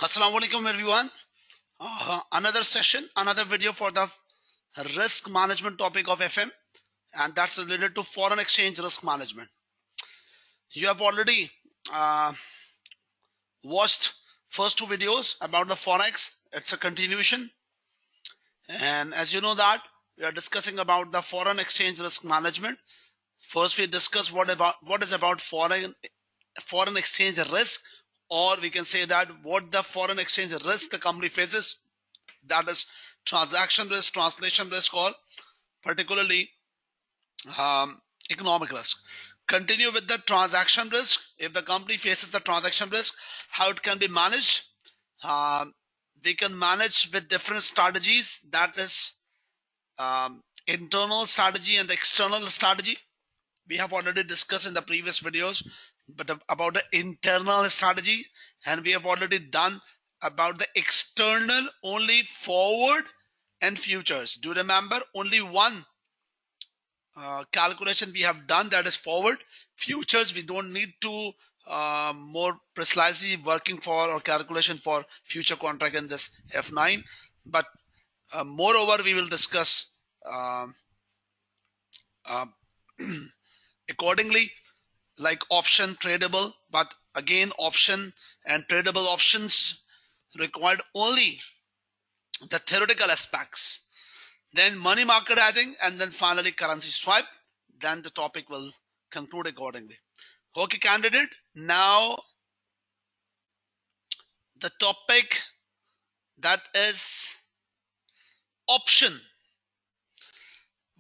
Assalamu alaikum everyone. Another session, another video for the risk management topic of FM, and that's related to foreign exchange risk management. You have already watched first two videos about the forex. It's a continuation, and as you know that we are discussing about the foreign exchange risk management. First, we discuss what is about foreign exchange risk, or we can say that what the foreign exchange risk the company faces, that is transaction risk, translation risk, or particularly economic risk. Continue with the transaction risk. If the company faces the transaction risk, how it can be managed. Um, we can manage with different strategies, that is internal strategy and the external strategy. We have already discussed in the previous videos but about the internal strategy, and we have already done about the external, only forward and futures. Do remember, only one calculation we have done, that is forward. Futures we don't need to more precisely working for or calculation for future contract in this F9, but moreover we will discuss uh, accordingly, like option tradable, but again option and tradable options required only the theoretical aspects, then money market hedging, and then finally currency swap. Then the topic will conclude accordingly. Okay, candidate, now the topic, that is option.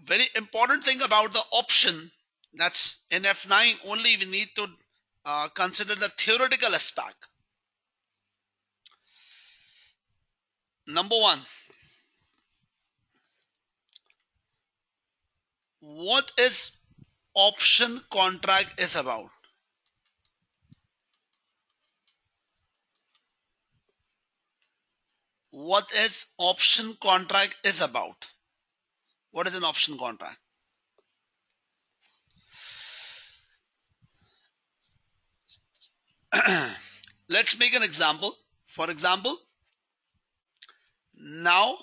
Very important thing about the option, that's in F9 only we need to consider the theoretical aspect. Number one, what is option contract is about? What is option contract is about? What is an option contract? Let's make an example. For example, now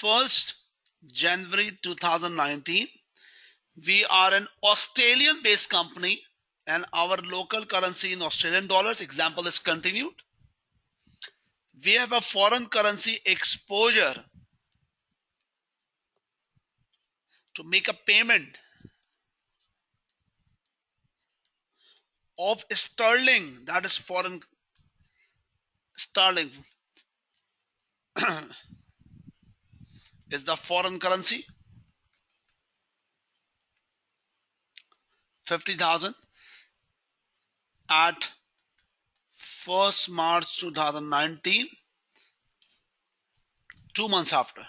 1st January 2019, we are an Australian based company and our local currency in Australian dollars. Example is continued. We have a foreign currency exposure to make a payment of sterling, that is foreign sterling is the foreign currency, 50,000 at 1st March 2019, 2 months after.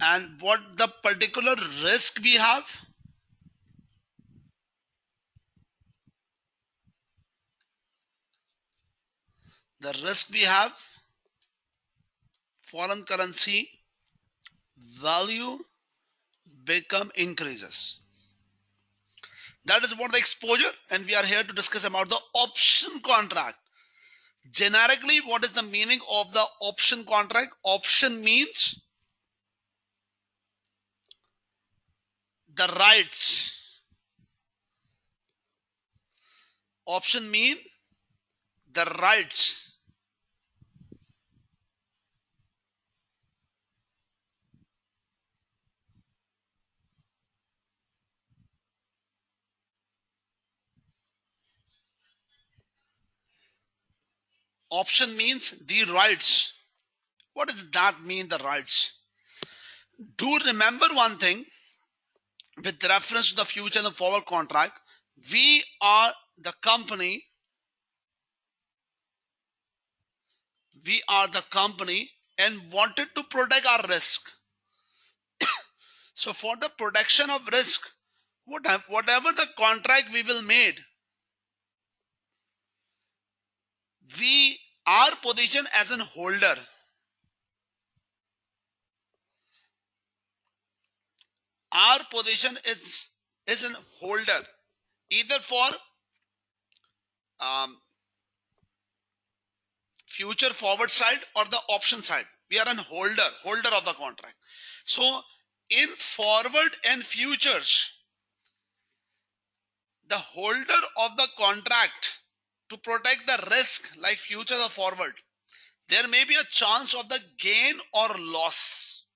And what the particular risk we have? The risk we have, foreign currency value become increases. That is about the exposure, and we are here to discuss about the option contract. Generically, what is the meaning of the option contract? Option means the rights. Option mean the rights. Option means the rights. What does that mean, the rights? Do remember one thing with reference to the future and the forward contract. We are the company. We are the company and wanted to protect our risk. So for the protection of risk, whatever the contract we will made, we are positioned as an holder. Our position is an holder, either for future forward side or the option side. We are an holder of the contract. So in forward and futures, the holder of the contract, to protect the risk like futures or forward, there may be a chance of the gain or loss.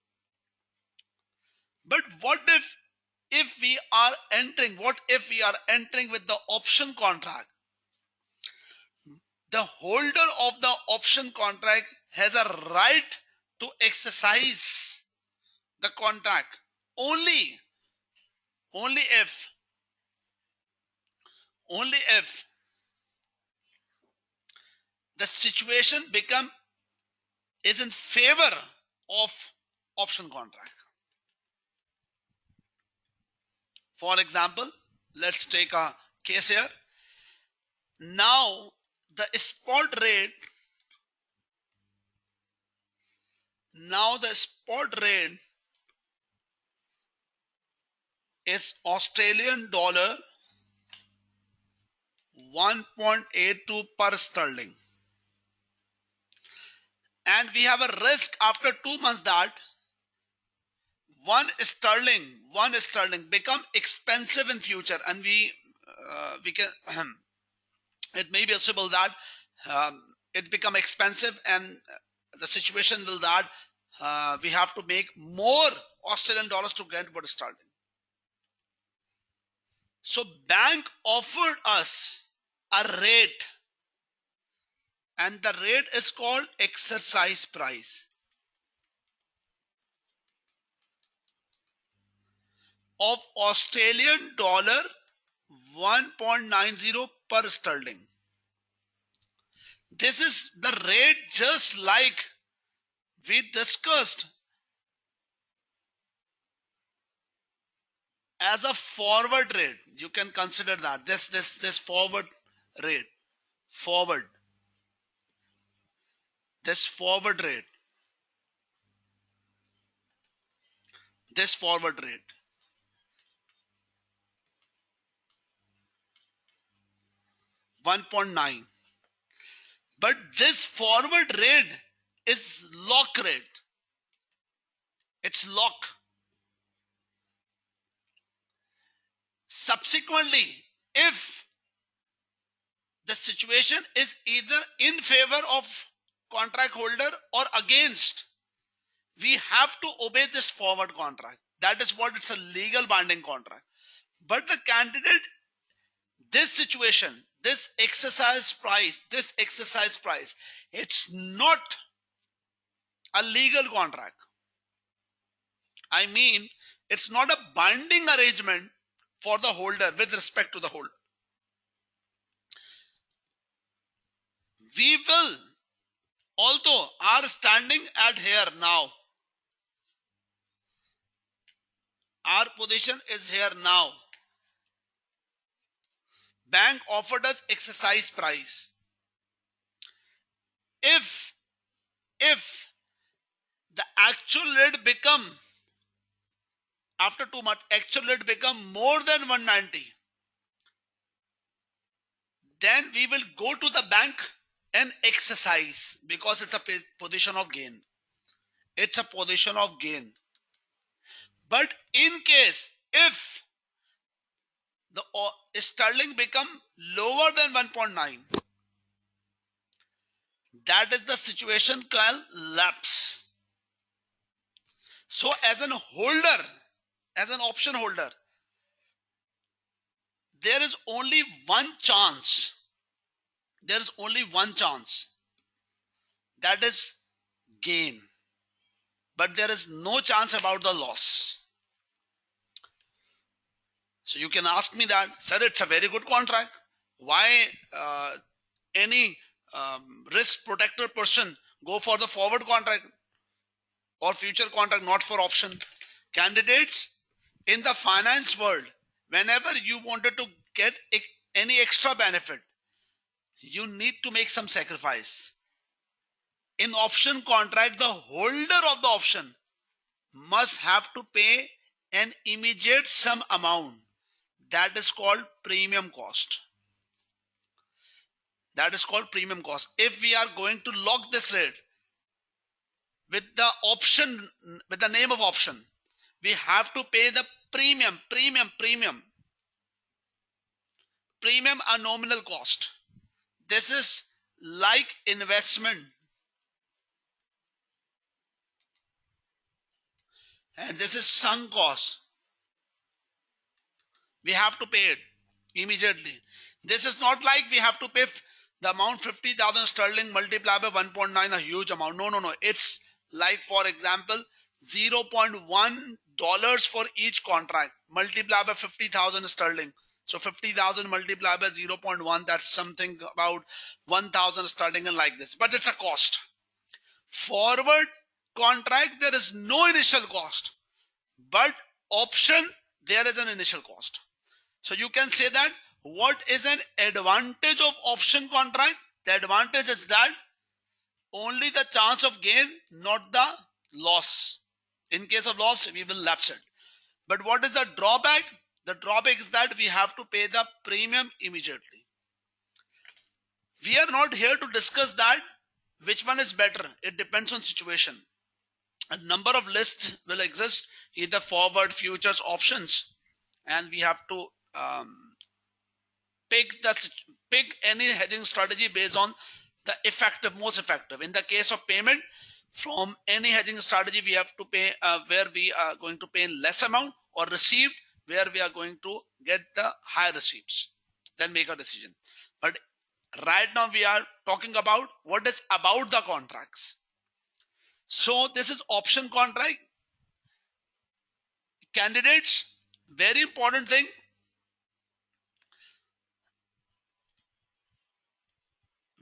But what if we are entering, with the option contract? The holder of the option contract has a right to exercise the contract only if the situation is in favor of option contract. For example, let's take a case here. Now the spot rate is Australian dollar 1.82 per sterling, and we have a risk after 2 months that one sterling become expensive in future, and we can it may be possible that it become expensive, and the situation will that we have to make more Australian dollars to get what sterling. So bank offered us a rate, and the rate is called exercise price of Australian dollar 1.90 per sterling. This is the rate just like we discussed as a forward rate. You can consider that this forward rate, this forward rate 1.9. But this forward rate is lock rate. It's lock. Subsequently, if the situation is either in favor of contract holder or against, we have to obey this forward contract. That is what it's a legal binding contract. But the candidate, this situation, this exercise price, it's not a legal contract. I mean, it's not a binding arrangement for the holder with respect to the holder. We will, although are standing at here now, our position is here now. Bank offered us exercise price. If the actual rate become, after 2 months, actual rate become more than 190, then we will go to the bank and exercise, because it's a position of gain. It's a position of gain. But in case if the sterling become lower than 1.9, that is the situation called lapse. So as an holder, as an option holder, there is only one chance. There is only one chance. That is gain. But there is no chance about the loss. So you can ask me that, sir, it's a very good contract. Why any risk protector person go for the forward contract or future contract, not for option? Candidates, in the finance world, whenever you wanted to get any extra benefit, you need to make some sacrifice. In option contract, the holder of the option must have to pay an immediate sum amount. That is called premium cost. That is called premium cost. If we are going to lock this rate with the option, with the name of option, we have to pay the premium, a nominal cost. This is like investment, and this is sunk cost. We have to pay it immediately. This is not like we have to pay the amount 50,000 sterling multiplied by 1.9, a huge amount. No. It's like, for example, $0.1 for each contract multiplied by 50,000 sterling. So 50,000 multiplied by 0.1, that's something about 1,000 sterling, and like this. But it's a cost. Forward contract, there is no initial cost, but option, there is an initial cost. So you can say that what is an advantage of option contract? The advantage is that only the chance of gain, not the loss. In case of loss, we will lapse it. But what is the drawback? The drawback is that we have to pay the premium immediately. We are not here to discuss that which one is better. It depends on situation. A number of lists will exist, either forward, futures, options, and we have to pick any hedging strategy based on the most effective. In the case of payment, from any hedging strategy, we have to pay where we are going to pay less amount, or received where we are going to get the higher receipts. Then make a decision. But right now we are talking about what is about the contracts. So this is option contract. Candidates, very important thing.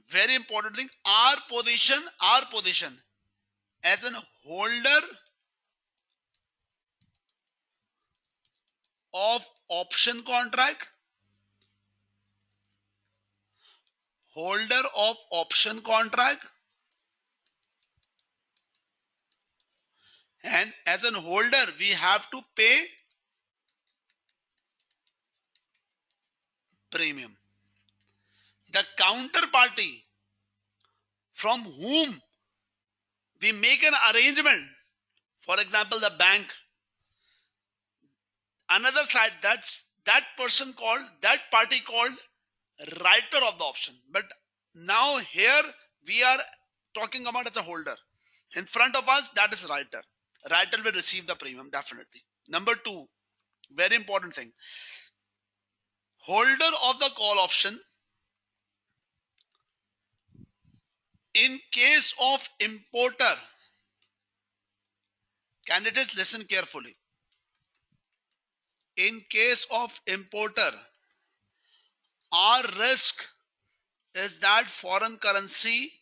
Very important thing. Our position as an holder of option contract, and as an holder we have to pay premium. The counterparty from whom we make an arrangement, for example the bank, another side, that's that party called writer of the option. But now here we are talking about as a holder. In front of us, that is writer. Writer will receive the premium, definitely. Number two, very important thing. Holder of the call option, in case of importer, candidates listen carefully. In case of importer, our risk is that foreign currency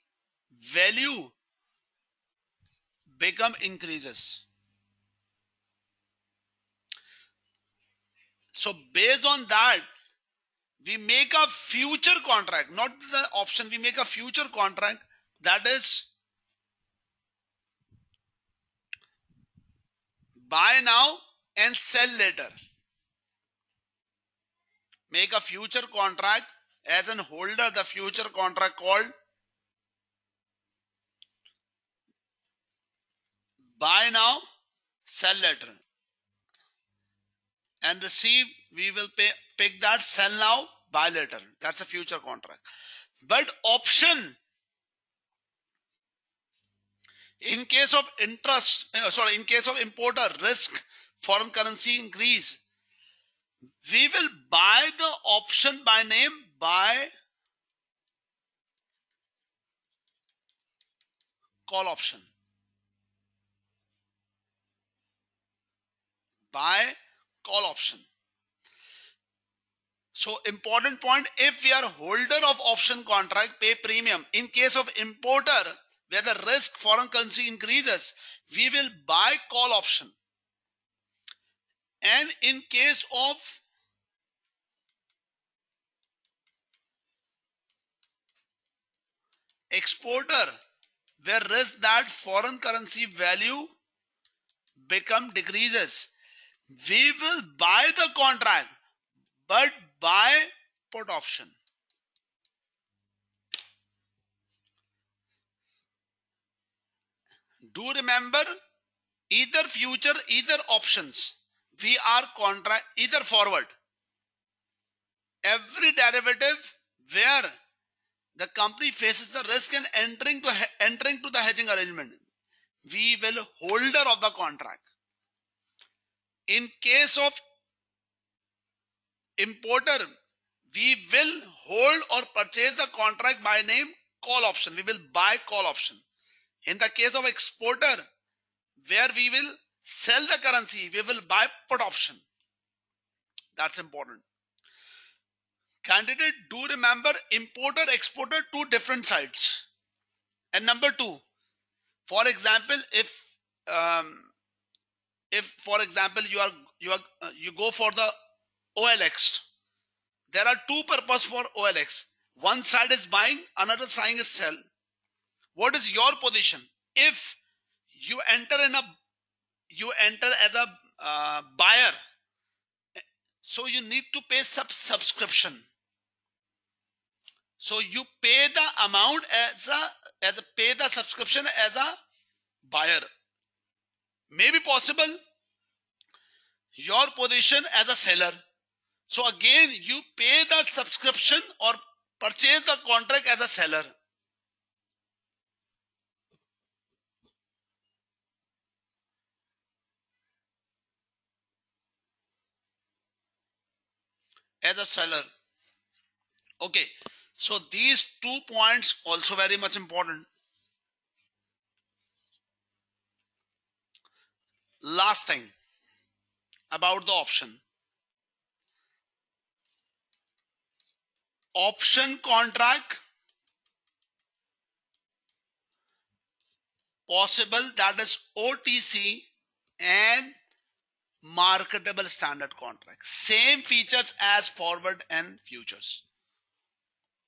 value increases. So based on that, we make a future contract, not the option. We make a future contract, that is buy now and sell later. Make a future contract as an holder, the future contract called buy now, sell later, and receive, we will pick that sell now, buy later. That's a future contract. But option, in case of in case of importer risk, foreign currency increase, we will buy the option by name buy call option. Buy call option. So important point, if we are holder of option contract, pay premium. In case of importer, where the risk foreign currency increases, we will buy call option. And in case of exporter, where risk that foreign currency value decreases, we will buy the contract but buy put option. Do remember, either future, either options, we are contract, either forward. Every derivative where the company faces the risk in entering to the hedging arrangement, we will holder of the contract. In case of importer, we will hold or purchase the contract by name call option. We will buy call option. In the case of exporter, where we will sell the currency, we will buy put option. That's important. Candidate, do remember, importer, exporter, two different sides. And number two, for example, if for example you go for the OLX, there are two purposes for OLX. One side is buying, another side is sell. What is your position? If you enter as a buyer, so you need to pay subscription. So you pay the amount pay the subscription as a buyer. Maybe possible your position as a seller. So again, you pay the subscription or purchase the contract as a seller. As a seller. Okay. So these 2 points also very much important. Last thing about the option. Option contract possible, that is OTC and marketable standard contract. Same features as forward and futures.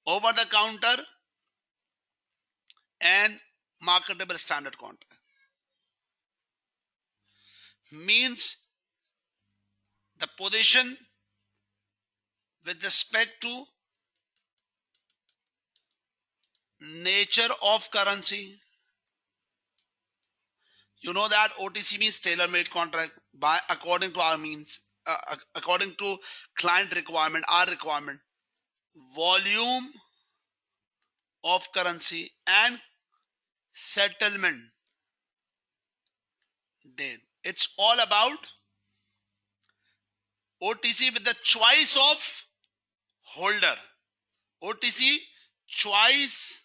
Over the counter and marketable standard contract. Means the position with respect to nature of currency. You know that OTC means tailor-made contract by according to our means, according to client requirement, our requirement, volume of currency and settlement date. It's all about OTC with the choice of holder. OTC choice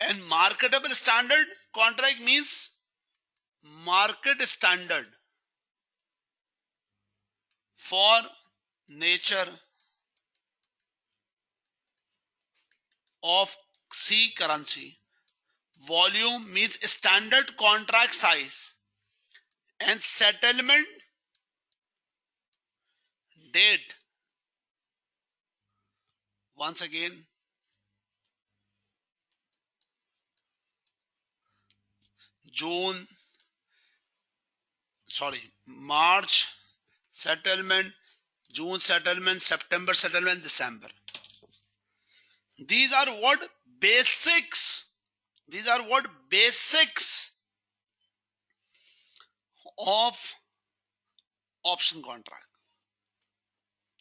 and marketable standard contract means market standard for nature of C currency. Volume means standard contract size and settlement date. Once again, March settlement, June settlement, September settlement, December. These are what basics. These are what basics of option contract.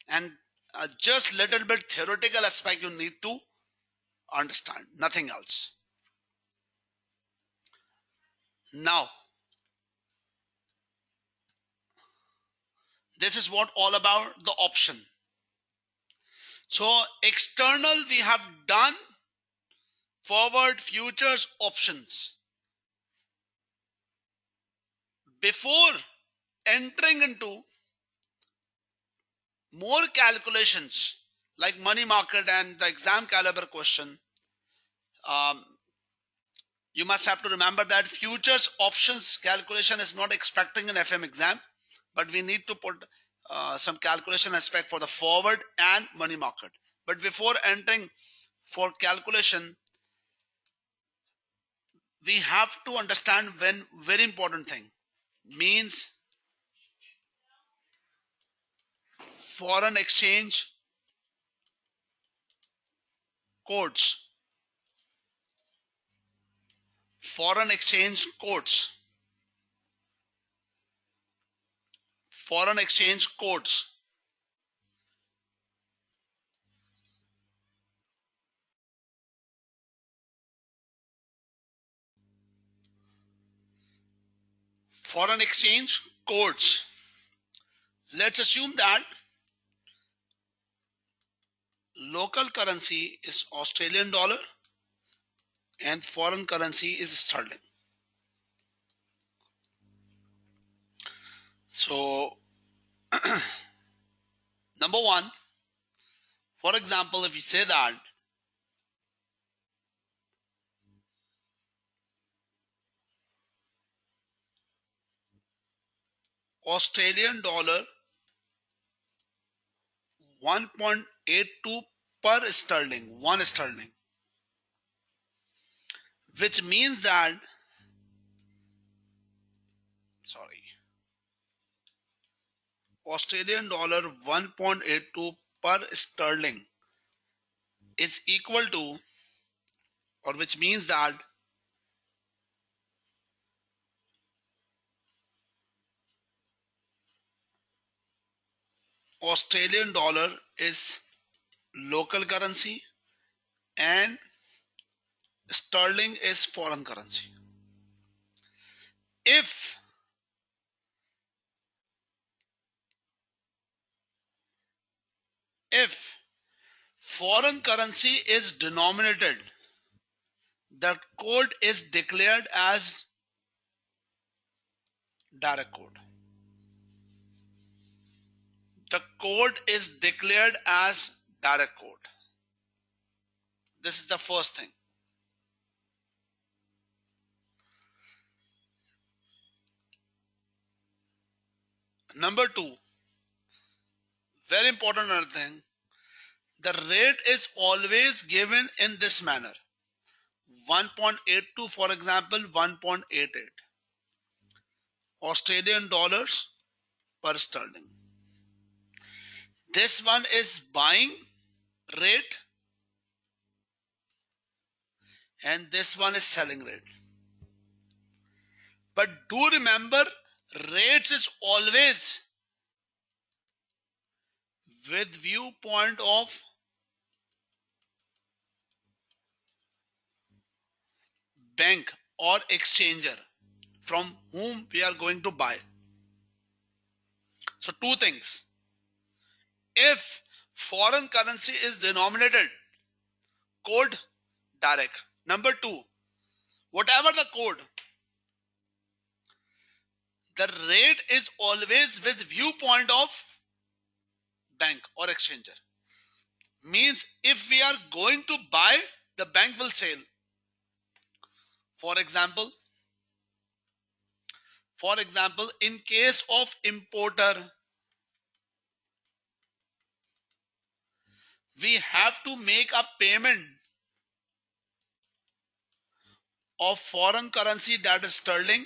And just little bit theoretical aspect you need to understand, nothing else. Now, this is what all about the option. So external we have done, forward, futures, options. Before entering into more calculations like money market and the exam caliber question, you must have to remember that futures options calculation is not expecting an FM exam, but we need to put some calculation aspect for the forward and money market. But before entering for calculation, we have to understand one very important thing. Means foreign exchange codes. Foreign exchange codes. Foreign exchange codes. Foreign exchange codes. Let's assume that local currency is Australian dollar and foreign currency is sterling. So number one, for example, if we say that Australian dollar 1.82 per sterling, 1 sterling, which means that, sorry, Australian dollar 1.82 per sterling is equal to, or which means that Australian dollar is local currency and sterling is foreign currency. If foreign currency is denominated, the code is declared as direct code. The code is declared as direct code. This is the first thing. Number two, very important another thing, the rate is always given in this manner. 1.82, for example, 1.88 Australian dollars per sterling. This one is buying rate and this one is selling rate. But do remember, rates is always with viewpoint of bank or exchanger from whom we are going to buy. So two things. If foreign currency is denominated, code direct. Number two, whatever the code, the rate is always with viewpoint of bank or exchanger. Means if we are going to buy, the bank will sell. For example, in case of importer, we have to make a payment of foreign currency, that is sterling,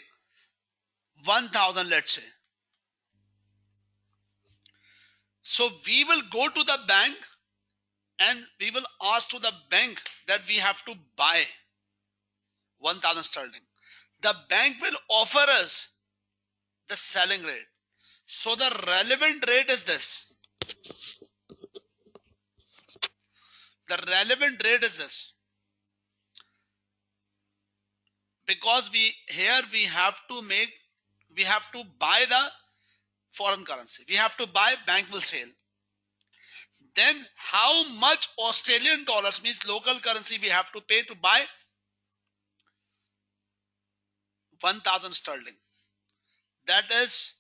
1000, let's say. So we will go to the bank and we will ask to the bank that we have to buy 1000 sterling. The bank will offer us the selling rate. So the relevant rate is this. The relevant rate is this. Because we have to buy the foreign currency. We have to buy, bank will sell. Then how much Australian dollars, means local currency, we have to pay to buy 1000 sterling. That is,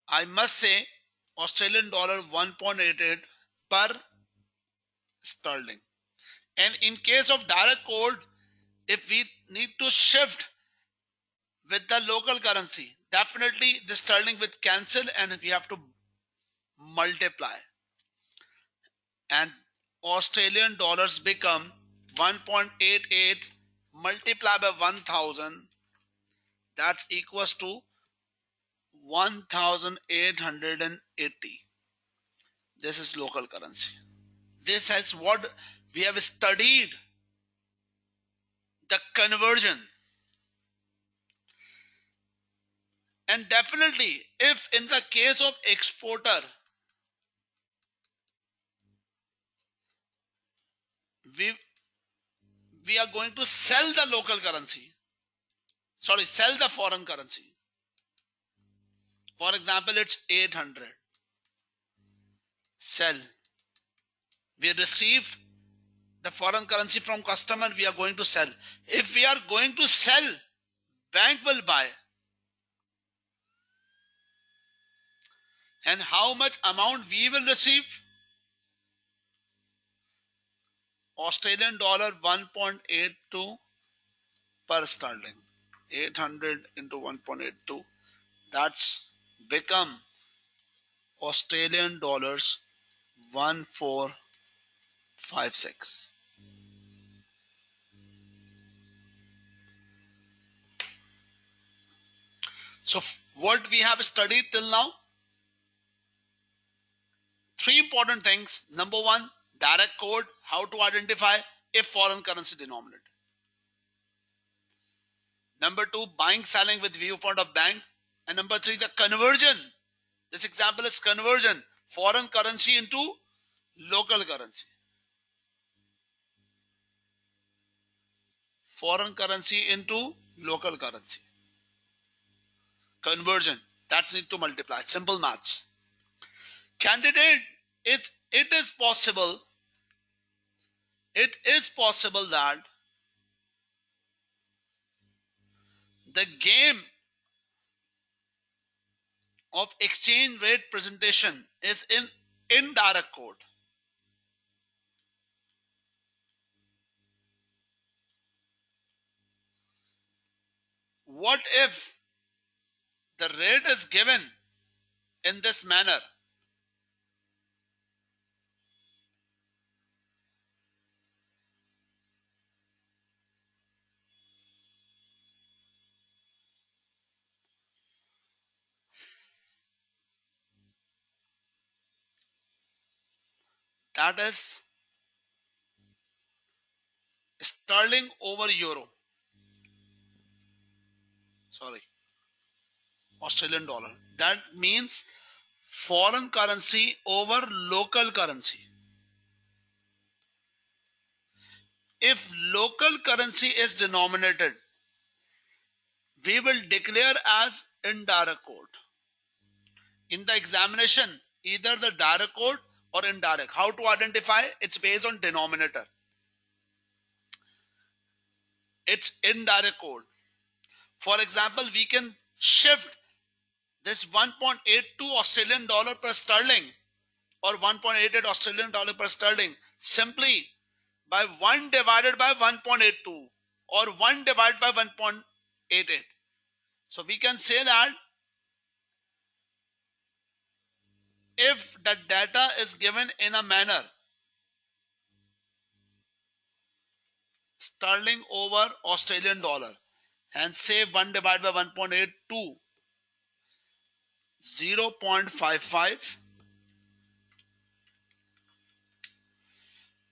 I must say, Australian dollar 1.88 per sterling. And in case of direct code, if we need to shift with the local currency, definitely the sterling will cancel and we have to multiply. And Australian dollars become 1.88 multiplied by 1000, that's equals to 1880. This is local currency. This is what we have studied, the conversion. And definitely, if in the case of exporter, we we are going to sell the local currency, sorry, sell the foreign currency. For example, it's 800. Sell. We receive the foreign currency from customer, we are going to sell. If we are going to sell, bank will buy. And how much amount we will receive? Australian dollar 1.82 per sterling. 800 into 1.82, that's become Australian dollars 1456. So what we have studied till now, three important things. Number one, direct code, how to identify if foreign currency denominated. Number two, buying, selling with viewpoint of bank. And number three, the conversion. This example is conversion, foreign currency into local currency. Foreign currency into local currency. Conversion, that's need to multiply. Simple maths. Candidate, it is possible that the game of exchange rate presentation is in indirect code. What if the rate is given in this manner? That is sterling over euro. Sorry, Australian dollar. That means foreign currency over local currency. If local currency is denominated, we will declare as indirect code. In the examination, either the direct code or indirect. How to identify? It's based on denominator. It's indirect code. For example, we can shift this 1.82 Australian dollar per sterling or 1.88 Australian dollar per sterling simply by 1 divided by 1.82 or 1 divided by 1.88. So we can say that if the data is given in a manner sterling over Australian dollar and say 1 divided by 1.82, 0.55,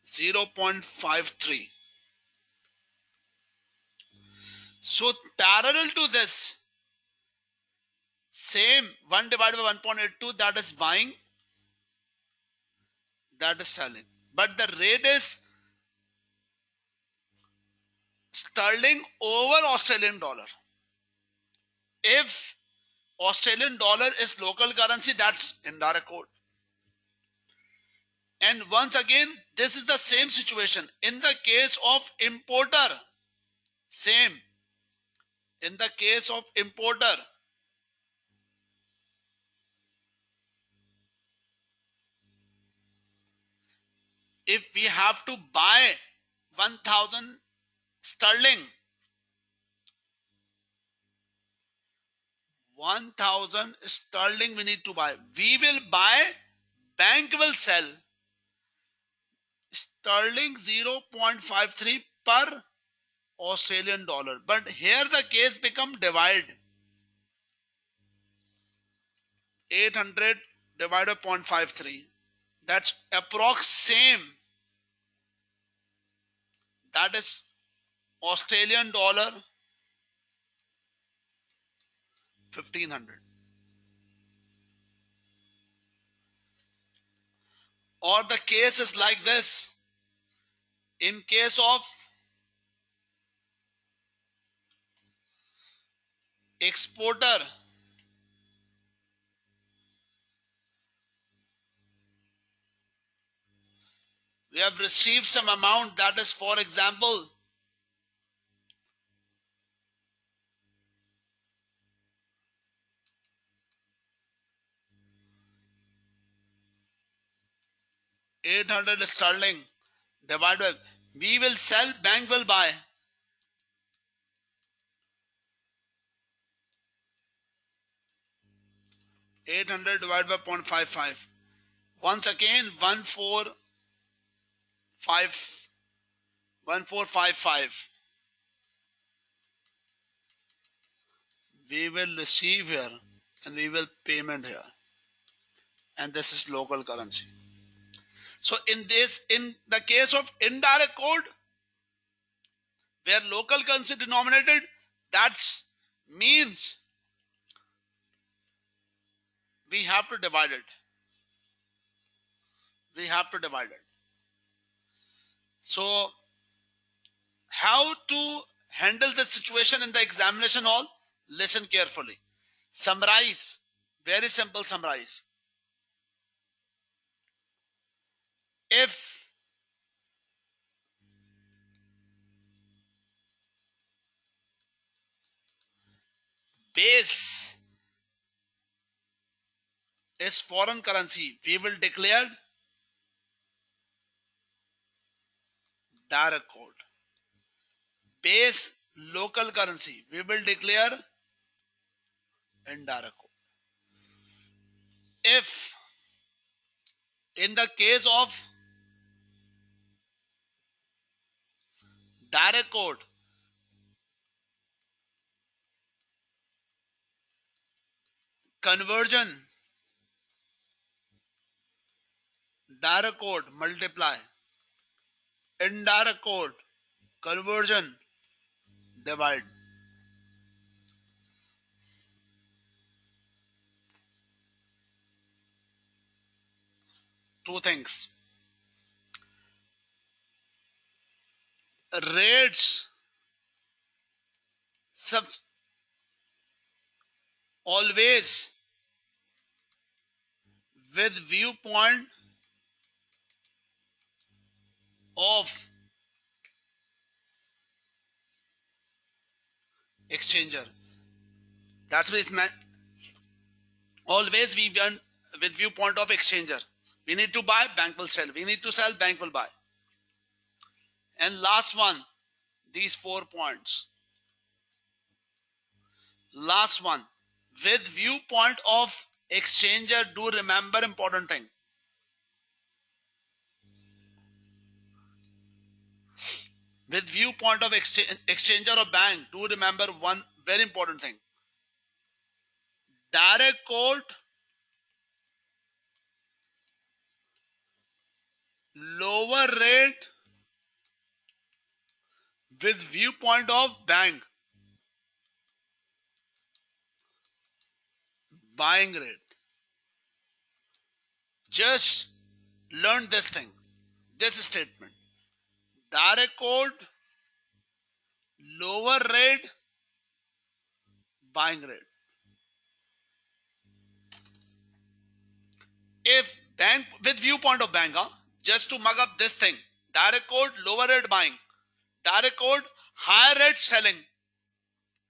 0.53. So parallel to this, same 1 divided by 1.82, that is buying, that is selling. But the rate is sterling over Australian dollar. If Australian dollar is local currency, that's indirect code. And once again, this is the same situation. In the case of importer, same. In the case of importer, if we have to buy 1000 sterling, 1000 sterling we need to buy. We will buy, bank will sell sterling 0.53 per Australian dollar. But here the case become divide. 800 divided by 0.53. That's approx same. That is Australian dollar 1500. Or the case is like this. In case of exporter, we have received some amount, that is, for example, 800 sterling divided by, we will sell, bank will buy. 800 divided by 0.55. Once again, 1455. We will receive here and we will payment here. And this is local currency. So in the case of indirect code, where local currency denominated, that means we have to divide it. We have to divide it. So how to handle the situation in the examination hall? Listen carefully. Summarize. Very simple summarize. If base is foreign currency, we will declare direct code. Base local currency, we will declare indirect code. If in the case of direct code, conversion, direct code multiply, indirect code conversion divide. Two things. Rates sub always with viewpoint of exchanger. That's what it's meant. Always we done with viewpoint of exchanger. We need to buy, bank will sell. We need to sell, bank will buy. And last one, these 4 points. Last one, with viewpoint of exchanger, do remember important thing. With viewpoint of exchanger or bank, do remember one very important thing. Direct quote, lower rate with viewpoint of bank, buying rate. Just learn this thing, this statement. Direct quote, lower rate, buying rate. If bank with viewpoint of bank, just to mug up this thing, direct quote, lower rate buying, direct quote, higher rate selling.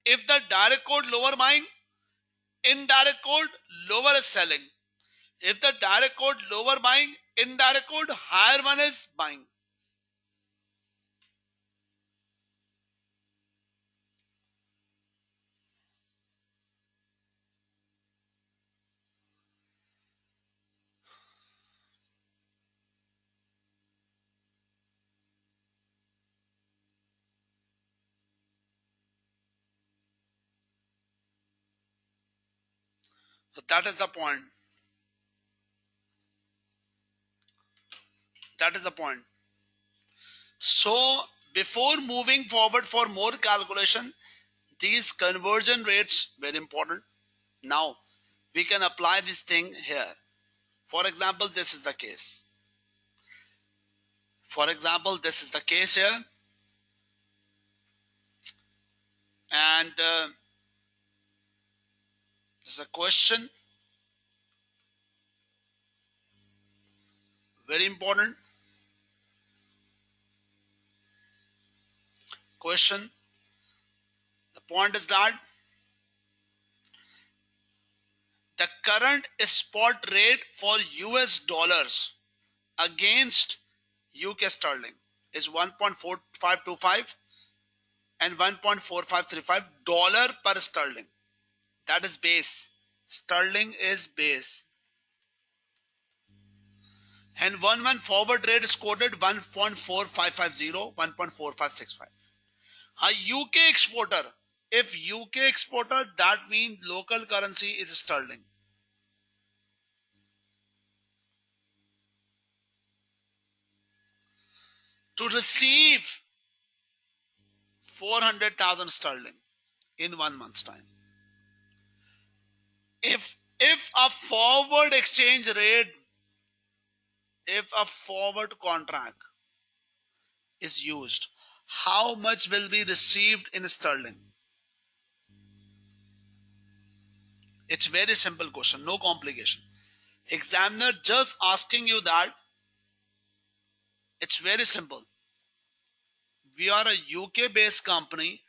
If the direct quote lower buying, indirect quote lower is selling. If the direct quote lower buying, indirect quote higher one is buying. So that is the point. That is the point. So before moving forward for more calculation, these conversion rates very important. Now we can apply this thing here. For example, this is the case. For example, this is the case here, and this is a question, very important question. The point is that the current spot rate for US dollars against UK sterling is 1.4525 and 1.4535 dollar per sterling. That is base. Sterling is base. And 1 month forward rate is quoted 1.4550, 1.4565. A UK exporter, if UK exporter, that means local currency is sterling. To receive 400,000 sterling in 1 month's time. If a forward exchange rate, if a forward contract is used, how much will be received in sterling? It's very simple question, no complication. Examiner just asking you that. It's very simple. We are a UK based company,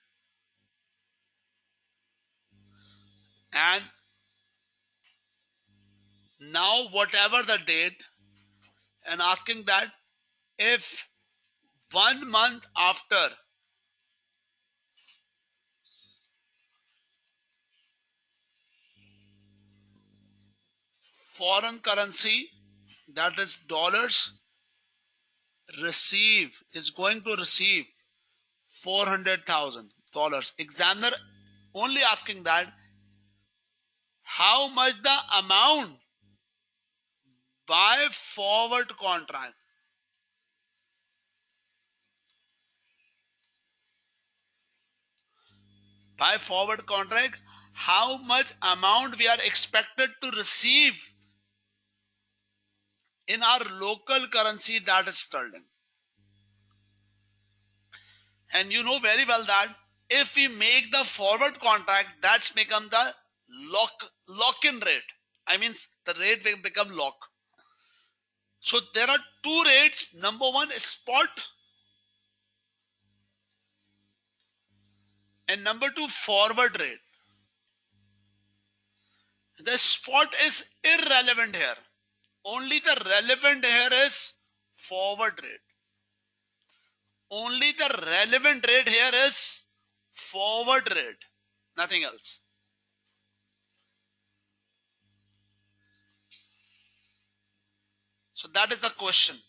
and now whatever the date, and asking that if 1 month after foreign currency, that is dollars, is going to receive $400,000. Examiner only asking that how much the amount by forward contract. By forward contract, how much amount we are expected to receive in our local currency, that is sterling. And you know very well that if we make the forward contract, that's become the lock-in rate. I mean, the rate will become lock. So there are two rates. Number one is spot, and number two forward rate. The spot is irrelevant here. Only the relevant here is forward rate. Only the relevant rate here is forward rate, nothing else. So that is the question.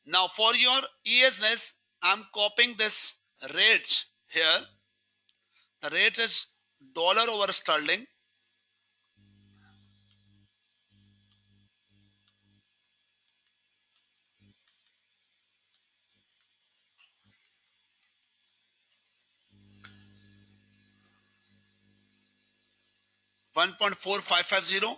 Now for your easiness, I'm copying this rates here. The rate is dollar over sterling. One 1.4550,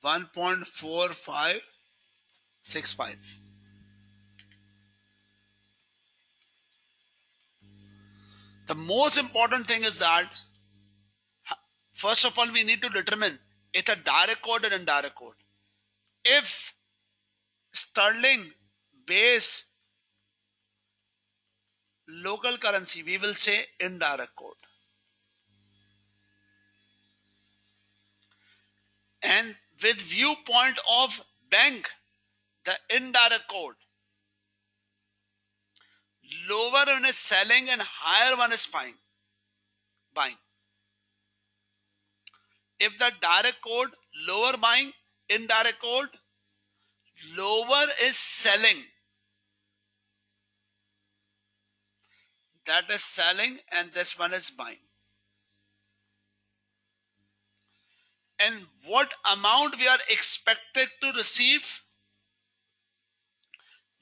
1.4565. The most important thing is that first of all we need to determine it's a direct quote and indirect quote. If sterling base local currency, we will say indirect quote. And with viewpoint of bank, the indirect quote, lower one is selling and higher one is buying. If the direct quote lower buying, indirect quote lower is selling, that is selling, and this one is buying. and what amount we are expected to receive,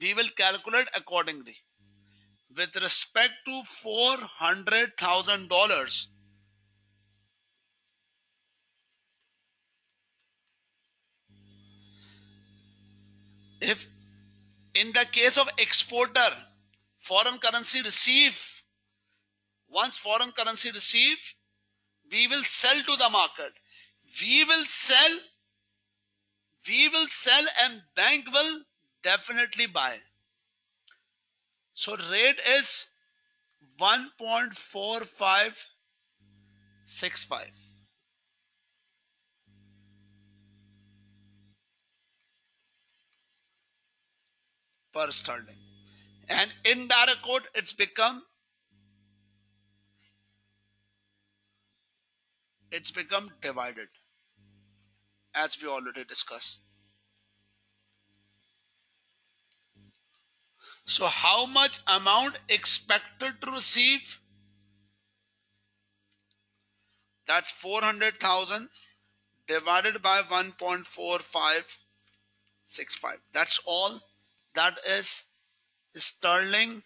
we will calculate accordingly. With respect to $400,000, if in the case of exporter, foreign currency receive, once foreign currency receive, we will sell to the market. We will sell, and bank will definitely buy. So rate is 1.4565 per sterling. And in direct quote, it's become divided, as we already discussed. So how much amount expected to receive? That's 400,000 divided by 1.4565. That's all. That is sterling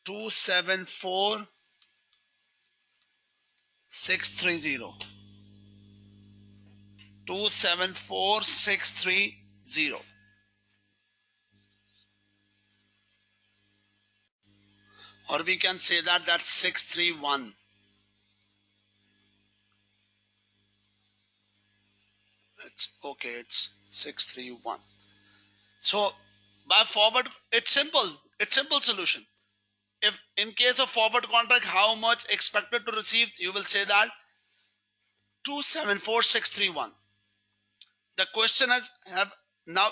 274,630. 274,630. Or we can say that that's 631. It's okay, it's 631. So by forward, it's simple. It's simple solution. If in case of forward contract, how much expected to receive, you will say that 274,631. The question has now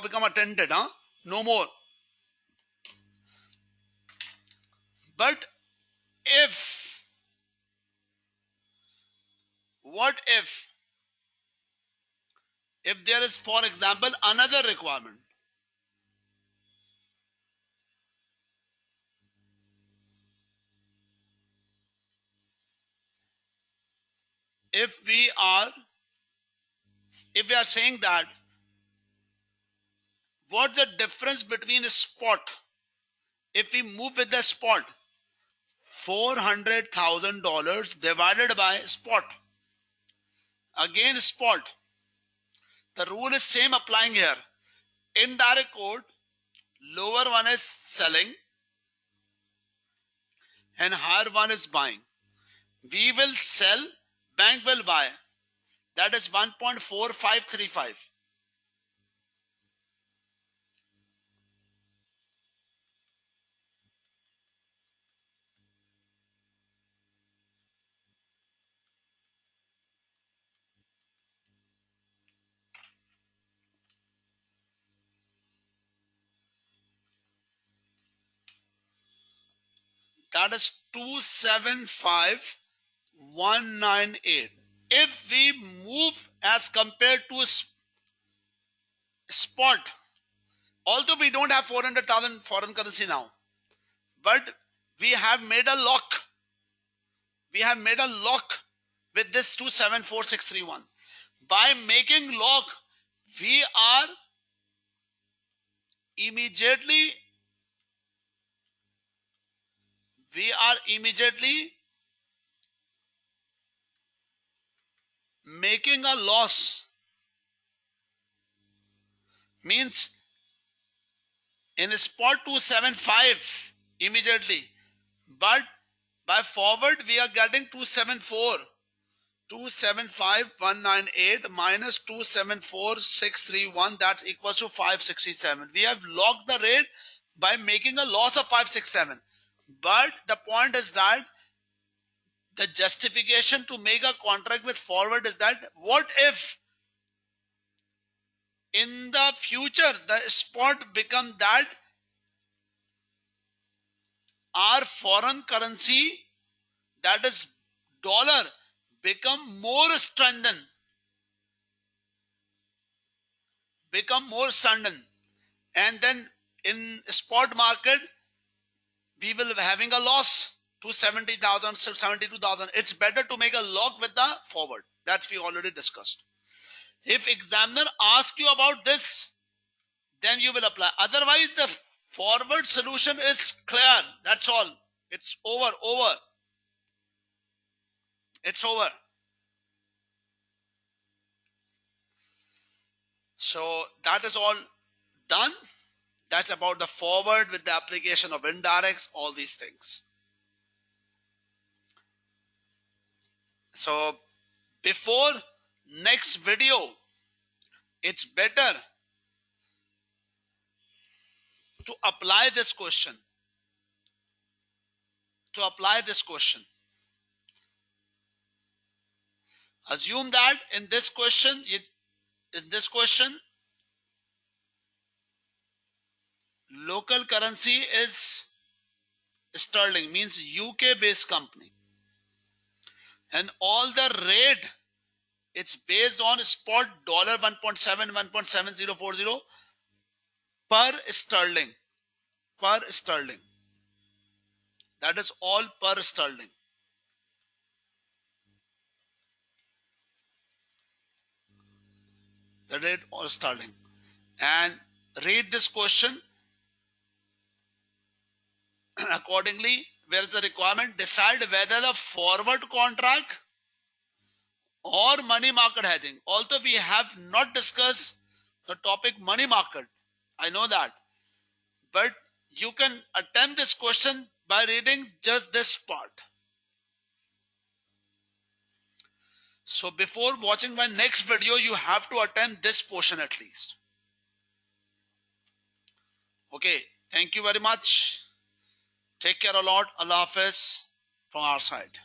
become attended, huh? No more. But if, what if there is, for example, another requirement? If we are saying that, what's the difference between the spot? If we move with the spot, $400,000 divided by spot. Again spot. The rule is same applying here. Indirect quote, lower one is selling and higher one is buying. We will sell, bank will buy. That is 1.4535. That is 275,198. If we move as compared to spot, although we don't have 400,000 foreign currency now, but we have made a lock. We have made a lock with this 274,631. By making lock, we are immediately making a loss. Means in spot 275 immediately, but by forward we are getting 274. 275,198 minus 274,631, that's equals to 567. We have locked the rate by making a loss of 567. But the point is that the justification to make a contract with forward is that, what if in the future the spot become that our foreign currency, that is dollar, become more strengthened, and then in spot market we will be having a loss to 70,000, 72,000. It's better to make a lock with the forward. That's we already discussed. If examiner asks you about this, then you will apply. Otherwise, the forward solution is clear. That's all. It's over. It's over. So that is all done. That's about the forward with the application of indirects, all these things. So before next video, it's better to apply this question. Assume that in this question, local currency is sterling, means UK based company, and all the rate it's based on spot dollar 1.7 1.7040 per sterling. That is all per sterling. The rate or sterling. And read this question accordingly. Where is the requirement? Decide whether the forward contract or money market hedging. Although we have not discussed the topic money market, I know that, but you can attempt this question by reading just this part. So before watching my next video, you have to attempt this portion at least. Okay, thank you very much. Take care a lot. Allah Hafiz from our side.